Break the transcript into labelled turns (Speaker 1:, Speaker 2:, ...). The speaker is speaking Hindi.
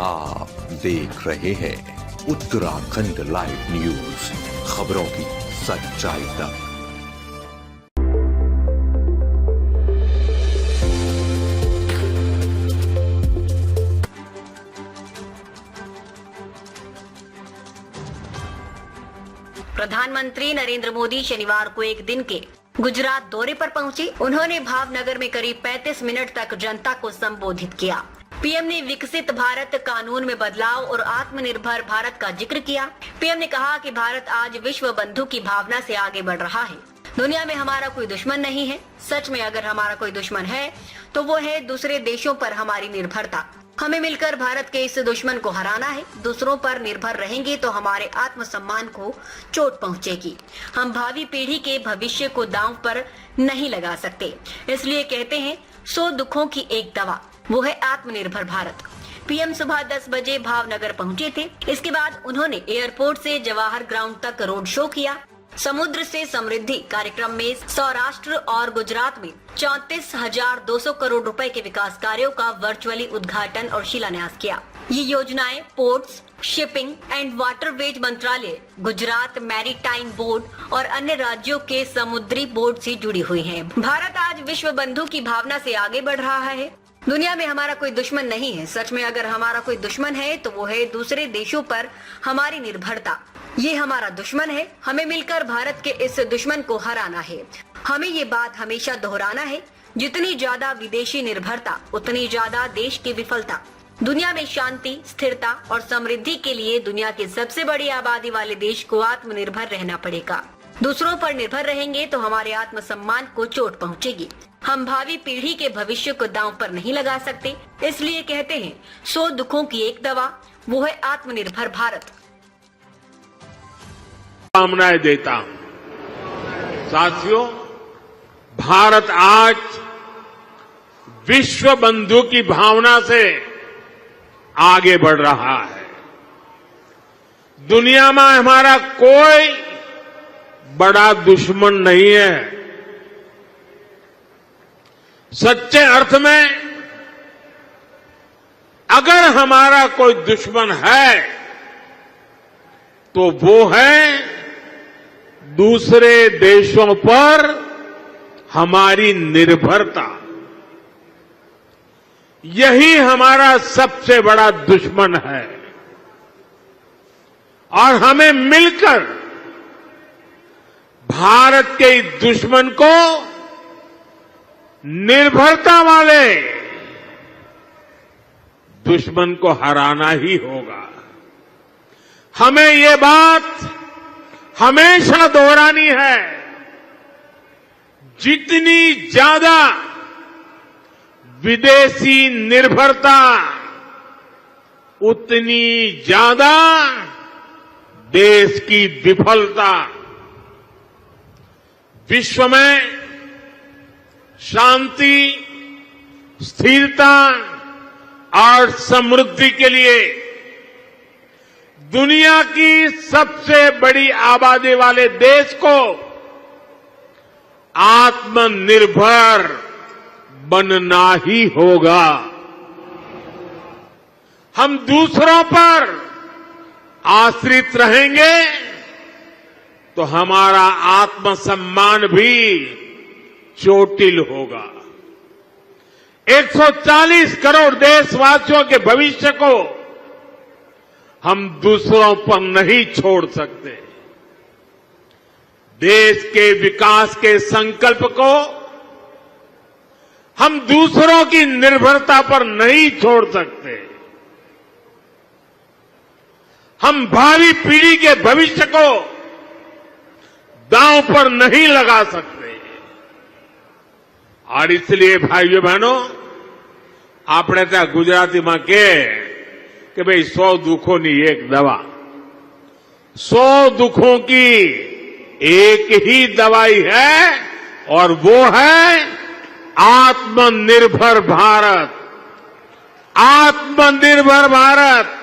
Speaker 1: आप देख रहे हैं उत्तराखंड लाइव न्यूज, खबरों की सच्चाई तक।
Speaker 2: प्रधानमंत्री नरेंद्र मोदी शनिवार को एक दिन के गुजरात दौरे पर पहुंचे। उन्होंने भावनगर में करीब 35 मिनट तक जनता को संबोधित किया। पीएम ने विकसित भारत, कानून में बदलाव और आत्मनिर्भर भारत का जिक्र किया। पीएम ने कहा कि भारत आज विश्व बंधु की भावना से आगे बढ़ रहा है। दुनिया में हमारा कोई दुश्मन नहीं है। सच में अगर हमारा कोई दुश्मन है तो वो है दूसरे देशों पर हमारी निर्भरता। हमें मिलकर भारत के इस दुश्मन को हराना है। दूसरों पर निर्भर रहेंगे तो हमारे आत्मसम्मान को चोट पहुंचेगी। हम भावी पीढ़ी के भविष्य को दांव पर नहीं लगा सकते। इसलिए कहते हैं 100 दुखों की एक दवा, वो है आत्मनिर्भर भारत। पीएम सुबह 10 बजे भावनगर पहुंचे थे। इसके बाद उन्होंने एयरपोर्ट से जवाहर ग्राउंड तक रोड शो किया। समुद्र से समृद्धि कार्यक्रम में सौराष्ट्र और गुजरात में 34,200 करोड़ रुपए के विकास कार्यों का वर्चुअली उद्घाटन और शिलान्यास किया। ये योजनाएं पोर्ट्स, शिपिंग एंड वाटरवेज मंत्रालय, गुजरात मैरीटाइम बोर्ड और अन्य राज्यों के समुद्री बोर्ड से जुड़ी हुई हैं। भारत आज विश्व बंधु की भावना से आगे बढ़ रहा है। दुनिया में हमारा कोई दुश्मन नहीं है। सच में अगर हमारा कोई दुश्मन है तो वो है दूसरे देशों पर हमारी निर्भरता। ये हमारा दुश्मन है। हमें मिलकर भारत के इस दुश्मन को हराना है। हमें ये बात हमेशा दोहराना है। जितनी ज्यादा विदेशी निर्भरता उतनी ज्यादा देश की विफलता। दुनिया में शांति, स्थिरता और समृद्धि के लिए दुनिया के सबसे बड़ी आबादी वाले देश को आत्मनिर्भर रहना पड़ेगा। दूसरों पर निर्भर रहेंगे तो हमारे आत्मसम्मान को चोट पहुंचेगी। हम भावी पीढ़ी के भविष्य को दांव पर नहीं लगा सकते। इसलिए कहते हैं 100 दुखों की एक दवा, वो है आत्मनिर्भर भारत।
Speaker 3: शुभकामनाएं देता हूं। साथियों, भारत आज विश्व बंधु की भावना से आगे बढ़ रहा है। दुनिया में हमारा कोई बड़ा दुश्मन नहीं है। सच्चे अर्थ में अगर हमारा कोई दुश्मन है तो वो है दूसरे देशों पर हमारी निर्भरता। यही हमारा सबसे बड़ा दुश्मन है और हमें मिलकर भारत के इस दुश्मन को निर्भरता वाले दुश्मन को हराना ही होगा। हमें ये बात हमेशा दोहरानी है। जितनी ज्यादा विदेशी निर्भरता उतनी ज्यादा देश की विफलता। विश्व में शांति, स्थिरता और समृद्धि के लिए दुनिया की सबसे बड़ी आबादी वाले देश को आत्मनिर्भर बनना ही होगा। हम दूसरों पर आश्रित रहेंगे तो हमारा आत्मसम्मान भी चोटिल होगा। 140 करोड़ देशवासियों के भविष्य को हम दूसरों पर नहीं छोड़ सकते। देश के विकास के संकल्प को हम दूसरों की निर्भरता पर नहीं छोड़ सकते। हम भावी पीढ़ी के भविष्य को दांव पर नहीं लगा सकते। और इसलिए भाइयों बहनों, આપણે ત્યાં ગુજરાતીમાં કે ભાઈ 100 દુઃખોની એક દવા। 100 दुखों की एक ही दवाई है और वो है आत्मनिर्भर भारत। आत्मनिर्भर भारत